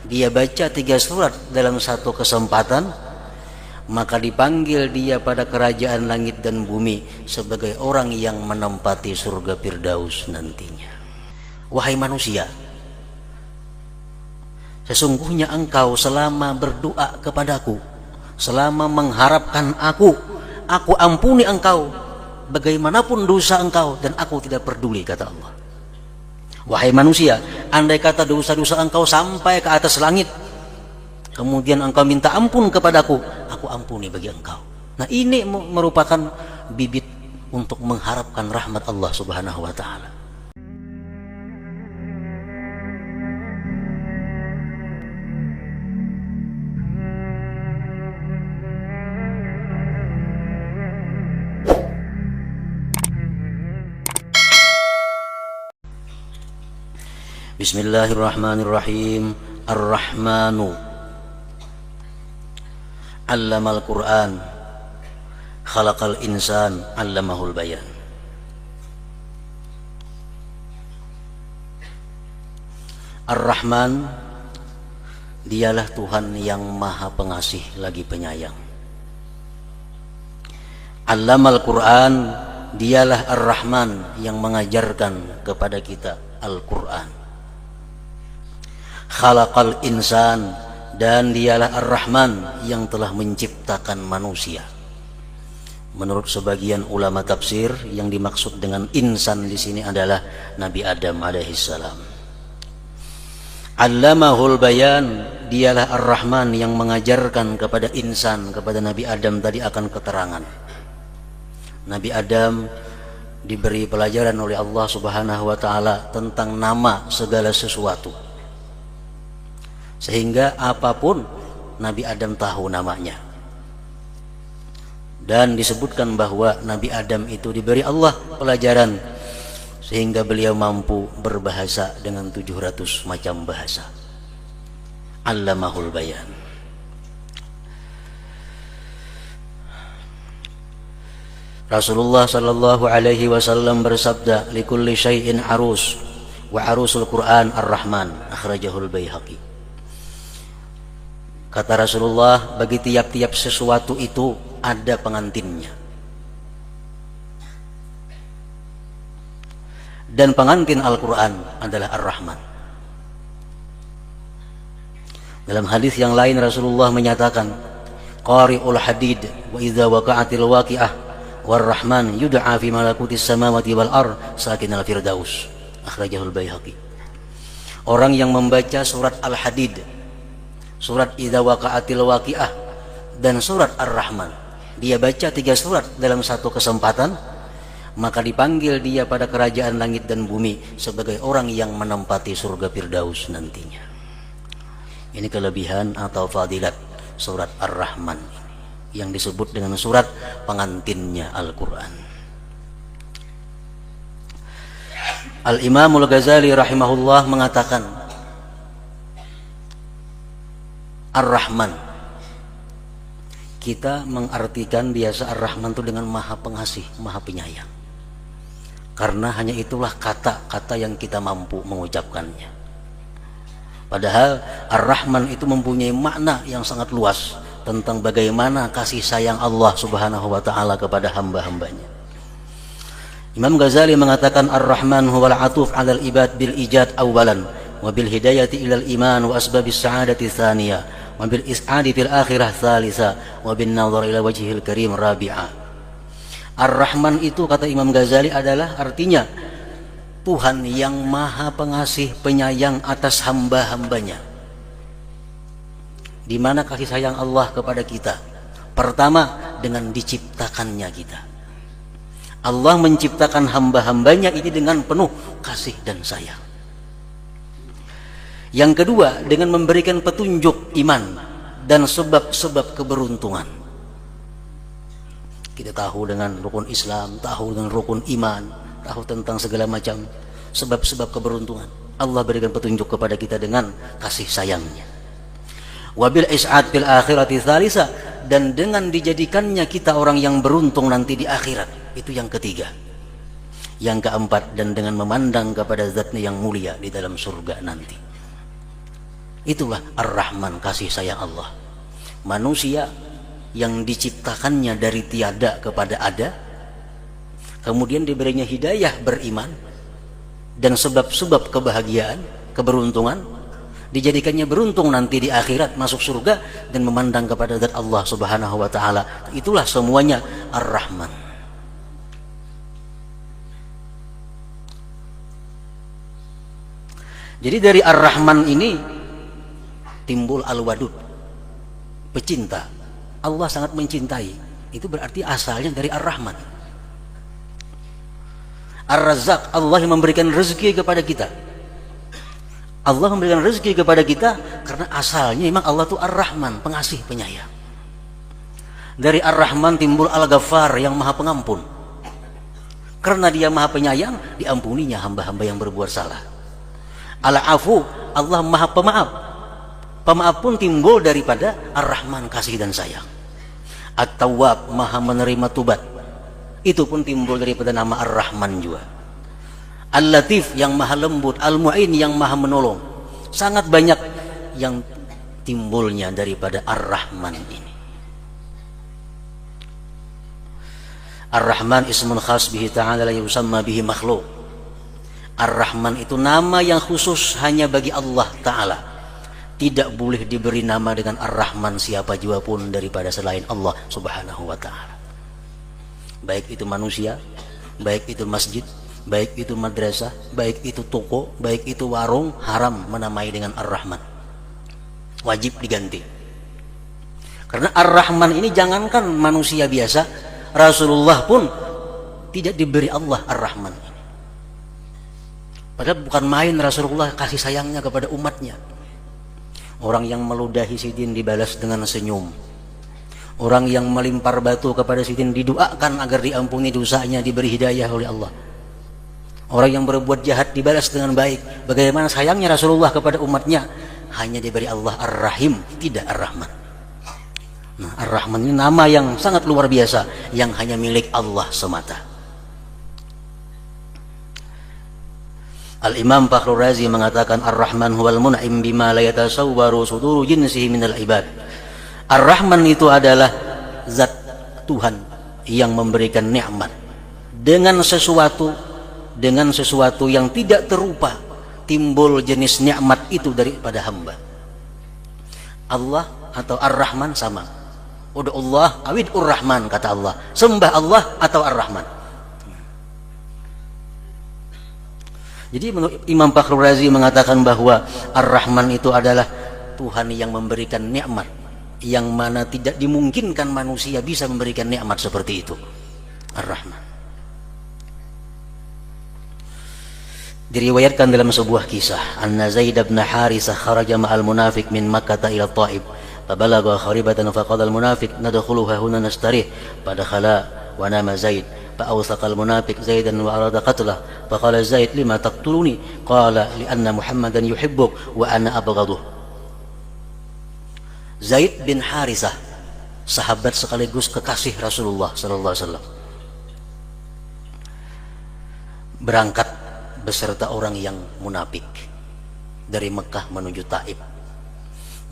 dia baca 3 surat dalam satu kesempatan, maka dipanggil dia pada kerajaan langit dan bumi sebagai orang yang menempati surga Firdaus nantinya. Wahai manusia, sesungguhnya engkau selama berdoa kepadaku, selama mengharapkan aku ampuni engkau bagaimanapun dosa engkau, dan aku tidak peduli, kata Allah. Wahai manusia, andai kata dosa-dosa engkau sampai ke atas langit, kemudian engkau minta ampun kepadaku, aku ampuni bagi engkau. Nah, ini merupakan bibit untuk mengharapkan rahmat Allah Subhanahu wa ta'ala. Bismillahirrahmanirrahim. Ar-Rahmanu Allamal Qur'an, khalaqal insan, allamahul bayan. Ar-Rahman, dialah Tuhan yang maha pengasih lagi penyayang. Allamal Qur'an, dialah Ar-Rahman yang mengajarkan kepada kita Al-Qur'an. Khalaqal insan, dan dialah Ar-Rahman yang telah menciptakan manusia. Menurut sebagian ulama tafsir, yang dimaksud dengan insan di sini adalah Nabi Adam alaihissalam. Allamahul bayan, dialah Ar-Rahman yang mengajarkan kepada insan, kepada Nabi Adam tadi akan keterangan. Nabi Adam diberi pelajaran oleh Allah Subhanahu wa ta'ala tentang nama segala sesuatu, sehingga apapun Nabi Adam tahu namanya. Dan disebutkan bahwa Nabi Adam itu diberi Allah pelajaran sehingga beliau mampu berbahasa dengan 700 macam bahasa. Allamahul bayan. Rasulullah sallallahu alaihi wasallam bersabda, likulli syai'in arus wa arusul Qur'an Ar-Rahman, akhrajahul Baihaqi. Kata Rasulullah, bagi tiap-tiap sesuatu itu ada pengantinnya. Dan pengantin Al-Quran adalah Ar-Rahman. Dalam hadis yang lain Rasulullah menyatakan, qari'ul hadid wa idza waqa'atil waqi'ah war-Rahman yud'a fi malakutis samawati wal ar sakinal firdaus, akhrajahul Baihaqi. Orang yang membaca surat Al-Hadid, surat Idza Waqa'atil Waqi'ah, dan surat Ar-Rahman, dia baca 3 surat dalam satu kesempatan, maka dipanggil dia pada kerajaan langit dan bumi sebagai orang yang menempati surga Firdaus nantinya. Ini kelebihan atau fadilat surat Ar-Rahman yang disebut dengan surat pengantinnya Al-Quran. Al-Imamul Ghazali rahimahullah mengatakan, Ar-Rahman, kita mengartikan biasa Ar-Rahman itu dengan maha pengasih, maha penyayang, karena hanya itulah kata-kata yang kita mampu mengucapkannya. Padahal Ar-Rahman itu mempunyai makna yang sangat luas tentang bagaimana kasih sayang Allah Subhanahu wa ta'ala kepada hamba-hambanya. Imam Ghazali mengatakan, Ar-Rahman huwal atuf 'alal ibad bil ijad awalan wa bil hidayati ilal iman wa asbabis sa'adati tsaniyah wa bil is'adi fil akhirah tsalisa wa bin nazar ila wajhil karim rabi'a. Ar-Rahman itu, kata Imam Ghazali, adalah artinya Tuhan yang maha pengasih penyayang atas hamba-hambanya. Di mana kasih sayang Allah kepada kita? Pertama, dengan diciptakannya kita. Allah menciptakan hamba-hambanya ini dengan penuh kasih dan sayang. Yang kedua, dengan memberikan petunjuk iman dan sebab-sebab keberuntungan. Kita tahu dengan rukun Islam, tahu dengan rukun iman, tahu tentang segala macam sebab-sebab keberuntungan. Allah berikan petunjuk kepada kita dengan kasih sayangnya. Wabil is'ad fil akhirati tsalisa, dan dengan dijadikannya kita orang yang beruntung nanti di akhirat. Itu yang ketiga. Yang keempat, dan dengan memandang kepada zatnya yang mulia di dalam surga nanti. Itulah Ar-Rahman, kasih sayang Allah. Manusia yang diciptakannya dari tiada kepada ada, kemudian diberinya hidayah beriman dan sebab-sebab kebahagiaan, keberuntungan, dijadikannya beruntung nanti di akhirat masuk surga dan memandang kepada zat Allah Subhanahu wa taala. Itulah semuanya Ar-Rahman. Jadi dari Ar-Rahman ini timbul Al-Wadud, pecinta. Allah sangat mencintai. Itu berarti asalnya dari Ar-Rahman. Ar-Razzaq, Allah yang memberikan rezeki kepada kita. Allah memberikan rezeki kepada kita karena asalnya memang Allah itu Ar-Rahman, pengasih, penyayang. Dari Ar-Rahman timbul Al-Ghaffar, yang maha pengampun. Karena dia maha penyayang, diampuninya hamba-hamba yang berbuat salah. Al-Afu, Allah maha pemaaf. Pemaaf pun timbul daripada Ar-Rahman, kasih dan sayang. At-Tawwab, maha menerima tubat. Itu pun timbul daripada nama Ar-Rahman juga. Al-Latif, yang maha lembut. Al-Mu'in, yang maha menolong. Sangat banyak yang timbulnya daripada Ar-Rahman ini. Ar-Rahman ismun khas bihi ta'ala la yusamma bihi makhluk. Ar-Rahman itu nama yang khusus hanya bagi Allah Ta'ala. Tidak boleh diberi nama dengan Ar-Rahman siapa jua pun daripada selain Allah Subhanahu wa Ta'ala. Baik itu manusia, baik itu masjid, baik itu madrasah, baik itu toko, baik itu warung, haram menamai dengan Ar-Rahman. Wajib diganti. Karena Ar-Rahman ini jangankan manusia biasa, Rasulullah pun tidak diberi Allah Ar-Rahman ini. Padahal bukan main Rasulullah kasih sayangnya kepada umatnya. Orang yang meludahi sidin dibalas dengan senyum. Orang yang melimpar batu kepada sidin didoakan agar diampuni dosanya, diberi hidayah oleh Allah. Orang yang berbuat jahat dibalas dengan baik. Bagaimana sayangnya Rasulullah kepada umatnya? Hanya diberi Allah Ar-Rahim, tidak Ar-Rahman. Nah, Ar-Rahman ini nama yang sangat luar biasa, yang hanya milik Allah semata. Al-Imam Fakhrur Razi mengatakan Ar-Rahman huwal mun'im bima la yatasawwaru suduru jinsihi minal ibad. Ar-Rahman itu adalah zat Tuhan yang memberikan nikmat dengan sesuatu yang tidak terupa, timbul jenis nikmat itu daripada hamba. Allah atau Ar-Rahman sama. Udah Allah awid Ur-Rahman, kata Allah. Sembah Allah atau Ar-Rahman. Jadi Imam Fakhrur Razi mengatakan bahwa Ar-Rahman itu adalah Tuhan yang memberikan nikmat, yang mana tidak dimungkinkan manusia bisa memberikan nikmat seperti itu. Ar-Rahman. Diriwayatkan dalam sebuah kisah, anna Zaid bin Harisah kharaja ma'al munafiq min Makkah ila Taif, fabalagha kharibatan faqala al-munafiq nadkhuluha huna nastarih, fadakhala wa nama Zaid. فأوثق المنافق زيدا وأراد قتله فقال زيد لما تقتلني قال لأن محمدا يحبك وأنا أبغضه. Zaid bin Harisah, sahabat sekaligus kekasih Rasulullah sallallahu alaihi wasallam, berangkat beserta orang yang munafik dari Mekah menuju Taif.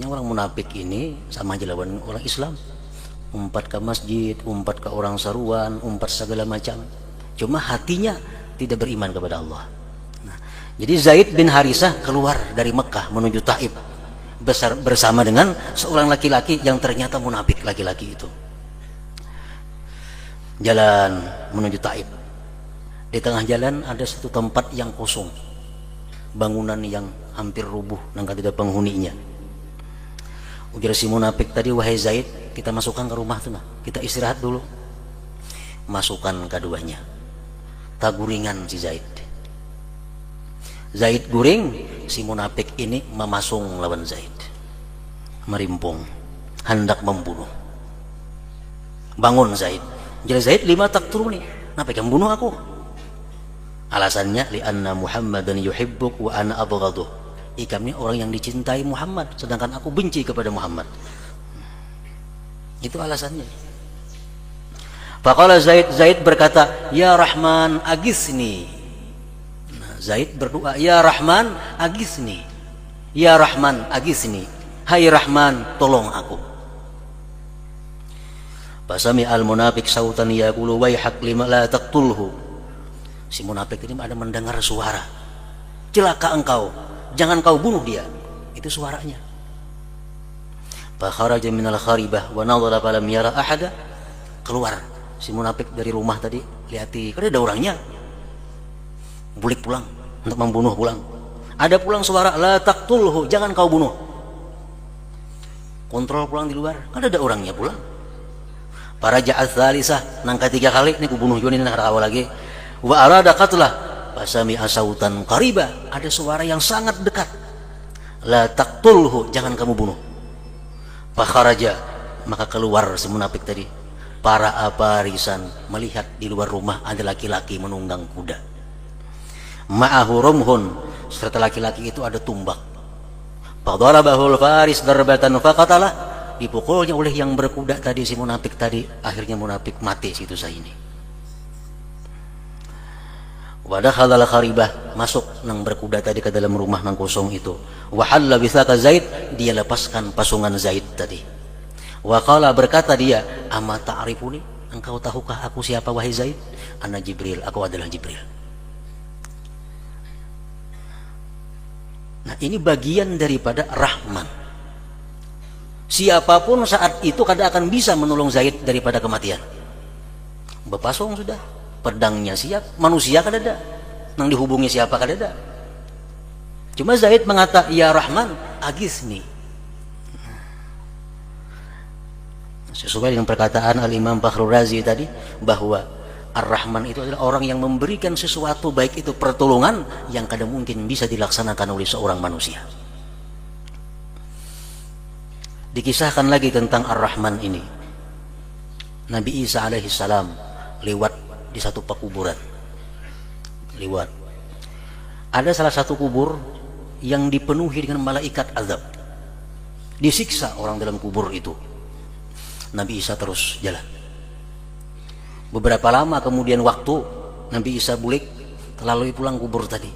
Yang orang munafik ini sama aja lawan orang Islam. Umpat ke masjid, umpat ke orang seruan, umpat segala macam. Cuma hatinya tidak beriman kepada Allah. Nah, jadi Zaid bin Harisah keluar dari Mekah menuju Taif bersama dengan seorang laki-laki yang ternyata munafik. Laki-laki itu jalan menuju Taif. Di tengah jalan ada satu tempat yang kosong, bangunan yang hampir rubuh dan tidak ada penghuninya. Ujar si munafik tadi, wahai Zaid, kita masukkan ke rumah tuh, nah. Kita istirahat dulu. Masukkan keduanya. Taguringan si Zaid. Zaid guring, si munafik ini memasung lawan Zaid. Merimpung, hendak membunuh. Bangun Zaid. Jadi Zaid, lima taqtuluni, kenapa kamu bunuh aku? Alasannya, li'anna Muhammadan yuhibbuk wa ana abghaduh. Kami orang yang dicintai Muhammad, sedangkan aku benci kepada Muhammad. Itu alasannya. Faqala Zaid berkata, ya Rahman agisni. Nah, Zaid berdoa, ya Rahman agisni, Ya Rahman, agisni. Hai Rahman, tolong aku. Fasami al-munafik sautan yaqulu waihak lima la taqtulhu. Si munafik ini ada mendengar suara. Celaka engkau, jangan kau bunuh dia. Itu suaranya. Fa kharaja minal kharibah wa nadhara falam yara ahada. Keluar si munafik dari rumah tadi, lihati, kan ada orangnya. Bulik pulang untuk membunuh pulang. Ada pulang suara la taqtulhu, jangan kau bunuh. Kontrol pulang di luar, kan ada orangnya pulang. Para ja'at tsalisah, nang ketiga kali ini ku bunuh juga ini awal lagi. Wa arada qatlah, fasami asautan qariba, ada suara yang sangat dekat. La taqtulhu, jangan kamu bunuh. Fa kharaja, maka keluar si munafik tadi. Para aparisan melihat di luar rumah ada laki-laki menunggang kuda. Ma'ahu rumhun, serta laki-laki itu ada tumbak. Fadarabahul faris darbatan faqatalah, dipukulnya oleh yang berkuda tadi si munafik tadi, akhirnya munafik mati situ saya ini. Wadakhalal kharibah, masuk nang berkuda tadi ke dalam rumah nang kosong itu. Wahalla bisaka Zaid, dia lepaskan pasungan Zaid tadi. Waqala, berkata dia, ama ta'rifuni, engkau tahukah aku siapa wahai Zaid? Ana Jibril, aku adalah Jibril. Nah, ini bagian daripada Rahman. Siapapun saat itu kada akan bisa menolong Zaid daripada kematian. Bepasong sudah, pedangnya siap, manusia kada ada. Nang dihubungi siapa kada ada. Cuma Zaid mengata, ya Rahman, agisni. Sesuai dengan perkataan Al-Imam Fakhrul Razi tadi, bahwa Ar-Rahman itu adalah orang yang memberikan sesuatu, baik itu pertolongan yang kadang mungkin bisa dilaksanakan oleh seorang manusia. Dikisahkan lagi tentang Ar-Rahman ini. Nabi Isa alaihissalam lewat di satu pekuburan. Lewat. Ada salah satu kubur yang dipenuhi dengan malaikat azab. Disiksa orang dalam kubur itu. Nabi Isa terus jalan. Beberapa lama kemudian waktu, Nabi Isa bulik melalui pulang kubur tadi.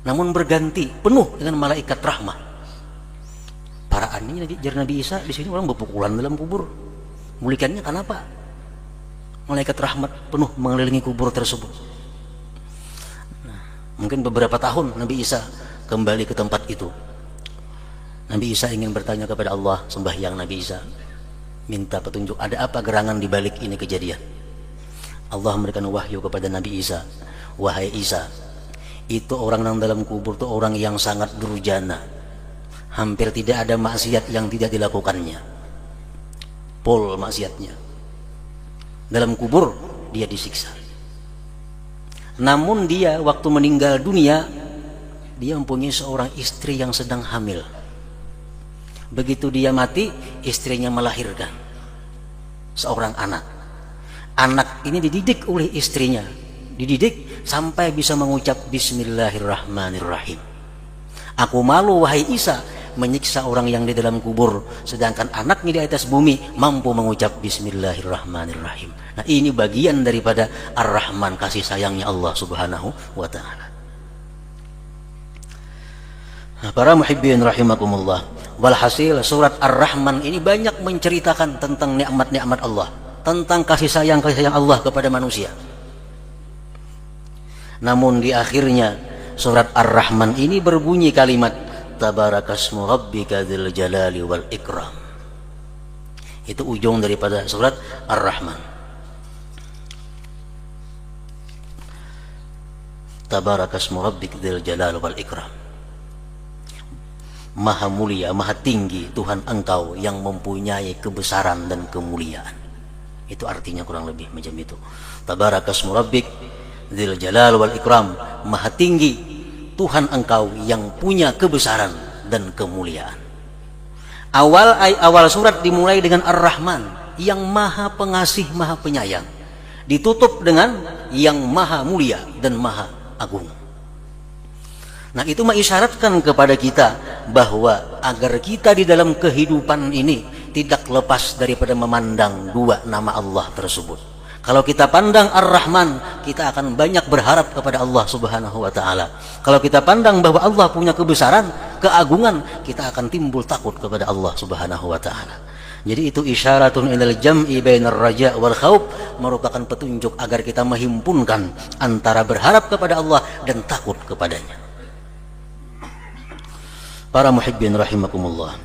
Namun berganti penuh dengan malaikat rahmah. Para anehnya Nabi Isa di sini orang berpukulan dalam kubur. Mulikannya kenapa? Malaikat rahmat penuh mengelilingi kubur tersebut. Nah, mungkin beberapa tahun Nabi Isa kembali ke tempat itu. Nabi Isa ingin bertanya kepada Allah, sembahyang Nabi Isa, minta petunjuk, ada apa gerangan di balik ini kejadian. Allah memberikan wahyu kepada Nabi Isa, wahai Isa, itu orang yang dalam kubur itu orang yang sangat durjana, hampir tidak ada maksiat yang tidak dilakukannya, pol maksiatnya. Dalam kubur dia disiksa. Namun dia waktu meninggal dunia, dia mempunyai seorang istri yang sedang hamil. Begitu dia mati, istrinya melahirkan seorang anak. Anak ini dididik oleh istrinya, dididik sampai bisa mengucap Bismillahirrahmanirrahim. Aku malu wahai Isa menyiksa orang yang di dalam kubur, sedangkan anaknya di atas bumi mampu mengucap Bismillahirrahmanirrahim. Nah, ini bagian daripada Ar-Rahman, kasih sayangnya Allah subhanahu wa ta'ala. Nah, para muhibbin rahimakumullah, walhasil surat Ar-Rahman ini banyak menceritakan tentang nikmat-nikmat Allah, tentang kasih sayang Allah kepada manusia. Namun di akhirnya surat Ar-Rahman ini berbunyi kalimat Tabarakasmu rabbika dzil jalali wal ikram. Itu ujung daripada surat Ar-Rahman. Tabarakasmu rabbika dzil jalali wal ikram. Maha mulia, maha tinggi Tuhan engkau yang mempunyai kebesaran dan kemuliaan. Itu artinya kurang lebih macam itu. Tabarakasmu rabbik dzil jalal wal ikram. Maha tinggi Tuhan engkau yang punya kebesaran dan kemuliaan. Awal surat dimulai dengan Ar-Rahman, yang maha pengasih, maha penyayang. Ditutup dengan yang maha mulia dan maha agung. Nah, itu mengisyaratkan kepada kita bahwa agar kita di dalam kehidupan ini tidak lepas daripada memandang dua nama Allah tersebut. Kalau kita pandang Ar-Rahman, kita akan banyak berharap kepada Allah subhanahu wa ta'ala. Kalau kita pandang bahwa Allah punya kebesaran, keagungan, kita akan timbul takut kepada Allah Subhanahu wa taala. Jadi itu isyaratun ilal jam'i bainar raja' wal khauf, merupakan petunjuk agar kita menghimpunkan antara berharap kepada Allah dan takut kepadanya. Para muhibbin rahimakumullah.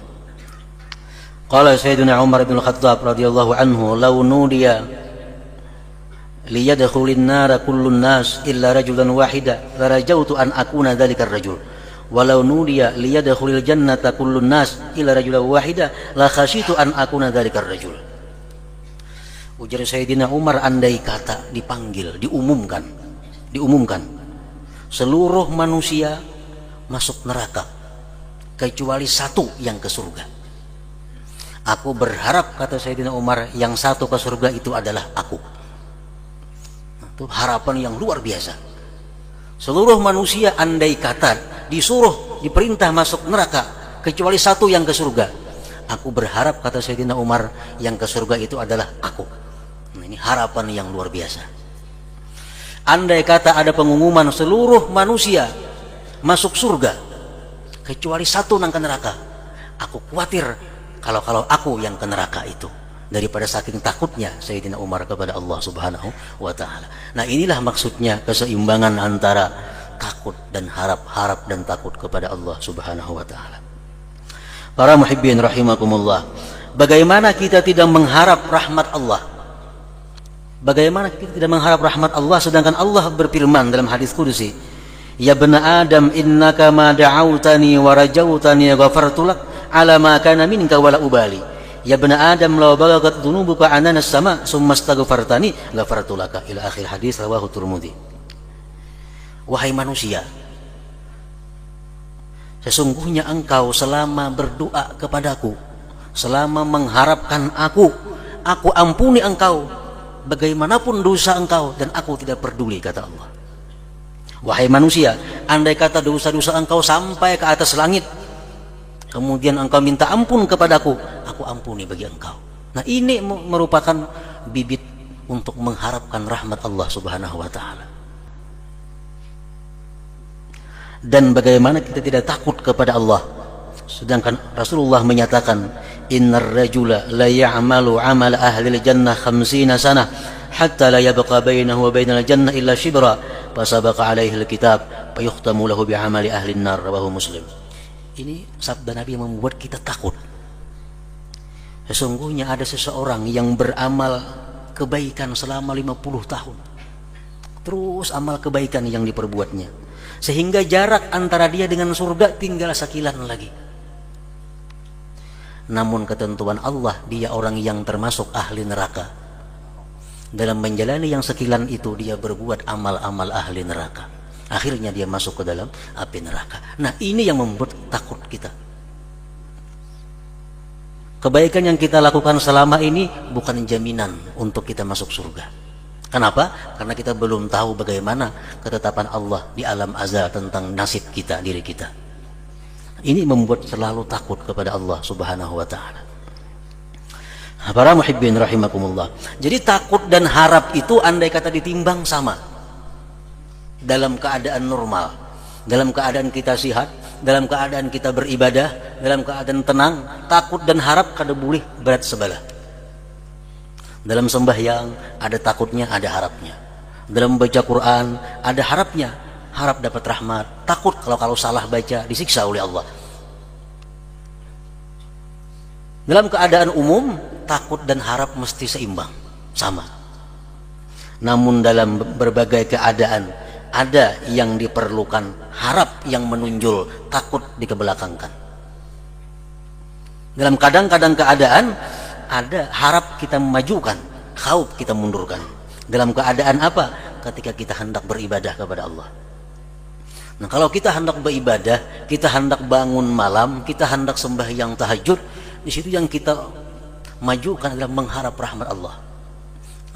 Qala Sayyidina Umar bin Khattab radhiyallahu anhu, "Law nudiya liyadkhulin nara kullun nas illa rajulan wahida, la rajautu an akuna dzalikar rajul. Walau nudiya liyadkhulil jannata kullun nas illa rajulan wahida, la khasyitu an akuna dzalikar rajul." Ujar Sayyidina Umar, andai kata dipanggil, diumumkan seluruh manusia masuk neraka kecuali satu yang ke surga, aku berharap, kata Sayyidina Umar, yang satu ke surga itu adalah aku. Itu harapan yang luar biasa. Seluruh manusia andai kata disuruh, diperintah masuk neraka kecuali satu yang ke surga, aku berharap, kata Sayyidina Umar, yang ke surga itu adalah aku. Nah, ini harapan yang luar biasa. Andai kata ada pengumuman seluruh manusia masuk surga kecuali satu yang ke neraka, aku khawatir kalau aku yang ke neraka itu, daripada saking takutnya Sayyidina Umar kepada Allah Subhanahu wa taala. Nah, inilah maksudnya keseimbangan antara takut dan harap dan takut kepada Allah Subhanahu wa taala. Para muhibbin rahimakumullah, bagaimana kita tidak mengharap rahmat Allah? Bagaimana kita tidak mengharap rahmat Allah sedangkan Allah berfirman dalam hadis qudsi, "Ya bani Adam, innaka ma da'autani wa rajautani ghafartu lak ala ma kana minka wala ubali. Ya bani Adam, law balagat dhunubuka anana as-sama summa astaghfartani ghafartu laka." Ila akhir hadis, rawahu Tirmidzi. Wahai manusia, sesungguhnya engkau selama berdoa kepadaku, selama mengharapkan aku ampuni engkau bagaimanapun dosa engkau, dan aku tidak peduli, kata Allah. Wahai manusia, andai kata dosa-dosa engkau sampai ke atas langit, kemudian engkau minta ampun kepadaku, aku ampuni bagi engkau. Nah, ini merupakan bibit untuk mengharapkan rahmat Allah Subhanahu wa taala. Dan bagaimana kita tidak takut kepada Allah, sedangkan Rasulullah menyatakan, "Innar rajula la ya'malu 'amal ahli al-jannah 50 sanah hatta la yabqa bainahu wa bainal jannah illa shibra fa sabaqa 'alaihi al-kitab fa yukhtamu lahu bi'amali ahli an-nar." Rawahu Muslim. Ini sabda Nabi yang membuat kita takut. Sesungguhnya ada seseorang yang beramal kebaikan selama 50 tahun. Terus amal kebaikan yang diperbuatnya, sehingga jarak antara dia dengan surga tinggal sekilan lagi. Namun ketentuan Allah, dia orang yang termasuk ahli neraka. Dalam menjalani yang sekilan itu, dia berbuat amal-amal ahli neraka. Akhirnya dia masuk ke dalam api neraka. Nah, ini yang membuat takut kita. Kebaikan yang kita lakukan selama ini bukan jaminan untuk kita masuk surga. Kenapa? Karena kita belum tahu bagaimana ketetapan Allah di alam azal tentang nasib kita, diri kita. Ini membuat selalu takut kepada Allah Subhanahu wa taala. Para muhibbin rahimakumullah. Jadi takut dan harap itu andai kata ditimbang sama. Dalam keadaan normal, dalam keadaan kita sehat, dalam keadaan kita beribadah, dalam keadaan tenang, takut dan harap kada boleh berat sebelah. Dalam sembahyang ada takutnya, ada harapnya. Dalam baca Quran ada harapnya, harap dapat rahmat, takut kalau salah baca disiksa oleh Allah. Dalam keadaan umum, takut dan harap mesti seimbang, sama. Namun dalam berbagai keadaan ada yang diperlukan harap yang menunjul, takut dikebelakangkan. Dalam kadang-kadang keadaan ada harap kita memajukan, khauf kita mundurkan. Dalam keadaan apa? Ketika kita hendak beribadah kepada Allah. Nah, kalau kita hendak beribadah, kita hendak bangun malam, kita hendak sembahyang tahajud, di situ yang kita majukan adalah mengharap rahmat Allah.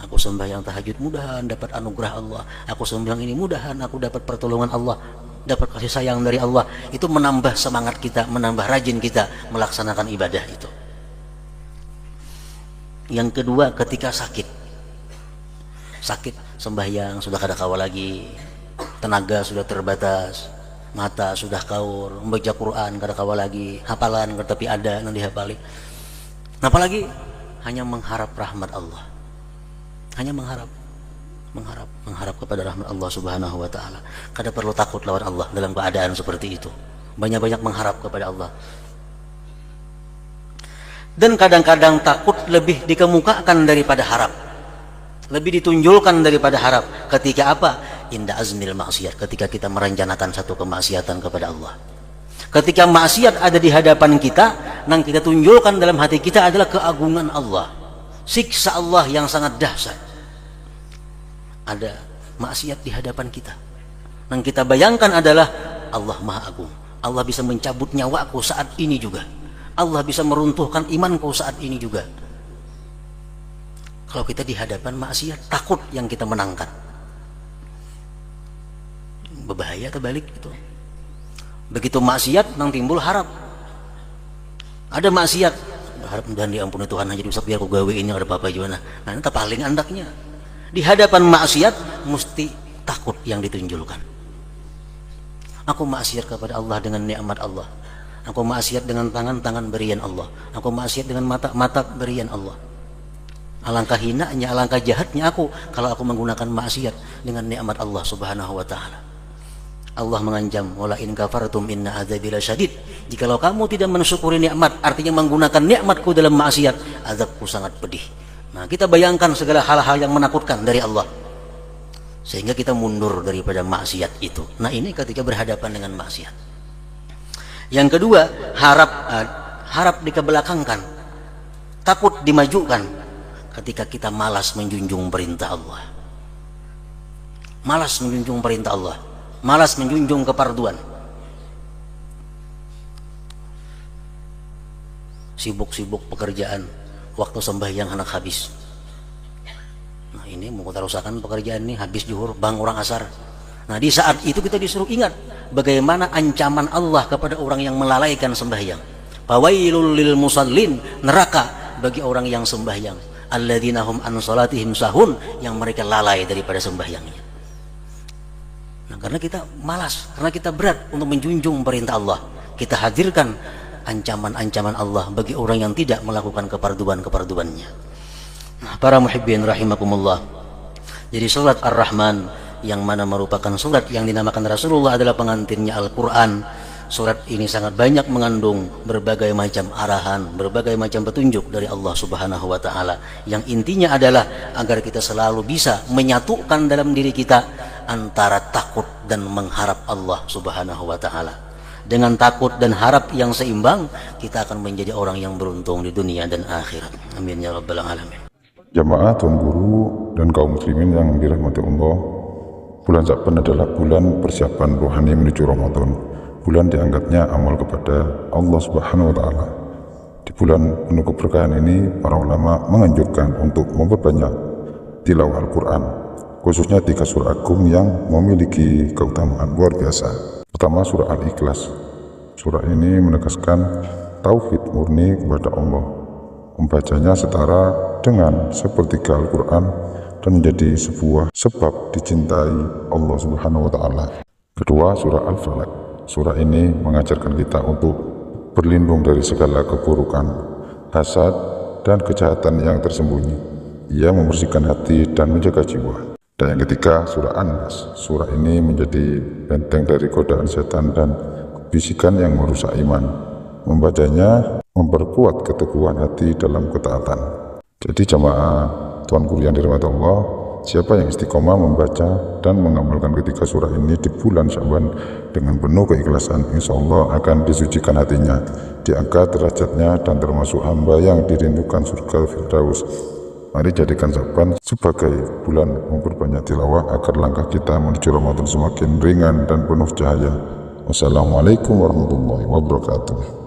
Aku sembahyang tahajud, mudahan dapat anugerah Allah. Aku sembahyang ini, mudahan aku dapat pertolongan Allah, dapat kasih sayang dari Allah. Itu menambah semangat kita, menambah rajin kita melaksanakan ibadah itu. Yang kedua, ketika sakit sembahyang sudah kada kawal lagi, tenaga sudah terbatas, mata sudah kaur, membaca Quran kada kawa lagi, hafalan tapi ada nanti hafali. Apalagi hanya mengharap rahmat Allah, hanya mengharap kepada rahmat Allah Subhanahu wa taala. Kada perlu takut lawan Allah dalam keadaan seperti itu. Banyak-banyak mengharap kepada Allah. Dan kadang-kadang takut lebih dikemukakan daripada harap, lebih ditunjulkan daripada harap. Ketika apa? Inda azmil maksiat, ketika kita merencanakan satu kemaksiatan kepada Allah. Ketika maksiat ada di hadapan kita, yang kita tunjukkan dalam hati kita adalah keagungan Allah, siksa Allah yang sangat dahsyat. Ada maksiat di hadapan kita, yang kita bayangkan adalah Allah Maha Agung. Allah bisa mencabut nyawaku saat ini juga. Allah bisa meruntuhkan imanku saat ini juga. Kalau kita di hadapan maksiat, takut yang kita menangkan. Berbahaya terbalik itu. Begitu maksiat, nang timbul harap. Ada maksiat, berharap mudahan diampuni Tuhan aja, bisa biar aku gawe ini ada apa-apa gimana. Nah, itu paling andaknya. Di hadapan maksiat, mesti takut yang ditunjukkan. Aku maksiat kepada Allah dengan nikmat Allah. Aku maksiat dengan tangan-tangan berian Allah. Aku maksiat dengan mata-mata berian Allah. Alangkah hinanya, alangkah jahatnya aku kalau aku menggunakan maksiat dengan nikmat Allah Subhanahu wa taala. Allah mengancam, wala in kafartum inna adzabi lasyadid. Jikalau kamu tidak mensyukuri nikmat, artinya menggunakan nikmatku dalam maksiat, azabku sangat pedih. Nah, kita bayangkan segala hal-hal yang menakutkan dari Allah, sehingga kita mundur daripada maksiat itu. Nah, ini ketika berhadapan dengan maksiat. Yang kedua, harap dikebelakangkan, takut dimajukan ketika kita malas menjunjung perintah Allah. Malas menjunjung perintah Allah, malas menjunjung keparduan. Sibuk-sibuk pekerjaan, waktu sembahyang anak habis. Nah, ini mau kita rusakkan pekerjaan ini, habis zuhur, bang orang asar. Nah, di saat itu kita disuruh ingat bagaimana ancaman Allah kepada orang yang melalaikan sembahyang. Fawailul lil musallin, neraka bagi orang yang sembahyang. Alladzina hum an salatihim sahun, yang mereka lalai daripada sembahyangnya. Nah, karena kita malas, karena kita berat untuk menjunjung perintah Allah, kita hadirkan ancaman-ancaman Allah bagi orang yang tidak melakukan keparduan-keparduannya. Nah, para muhibbin rahimakumullah. Jadi salat Ar-Rahman, yang mana merupakan surat yang dinamakan Rasulullah adalah pengantinnya Al-Quran. Surat ini sangat banyak mengandung berbagai macam arahan, berbagai macam petunjuk dari Allah Subhanahu wa taala, yang intinya adalah agar kita selalu bisa menyatukan dalam diri kita antara takut dan mengharap Allah Subhanahu wa taala. Dengan takut dan harap yang seimbang, kita akan menjadi orang yang beruntung di dunia dan akhirat. Amin ya rabbal alamin. Jamaah, tuan guru dan kaum muslimin yang dirahmati Allah, bulan Sya'ban adalah bulan persiapan rohani menuju Ramadan. Bulan diangkatnya amal kepada Allah Subhanahu wa taala. Di bulan penuh keberkahan ini, para ulama menganjurkan untuk memperbanyak tilawah Al-Quran, khususnya 3 surah agung yang memiliki keutamaan luar biasa. Pertama, surah Al-Ikhlas. Surah ini menegaskan tauhid murni kepada Allah. Membacanya setara dengan sepertiga Al-Quran dan menjadi sebuah sebab dicintai Allah Subhanahu wa taala. Kedua, surah Al-Falaq. Surah ini mengajarkan kita untuk berlindung dari segala keburukan, hasad, dan kejahatan yang tersembunyi. Ia membersihkan hati dan menjaga jiwa. Dan yang ketiga, surah An-Nas. Surah ini menjadi benteng dari godaan setan dan bisikan yang merusak iman. Membacanya memperkuat keteguhan hati dalam ketaatan. Jadi jamaah tuan guru yang dirahmati Allah, siapa yang istiqomah membaca dan mengamalkan ketiga surah ini di bulan Sya'ban dengan penuh keikhlasan, insya Allah akan disucikan hatinya, diangkat derajatnya, dan termasuk hamba yang dirindukan surga Firdaus. Mari jadikan Sya'ban sebagai bulan memperbanyak tilawah agar langkah kita menuju Ramadan semakin ringan dan penuh cahaya. Wassalamualaikum warahmatullahi wabarakatuh.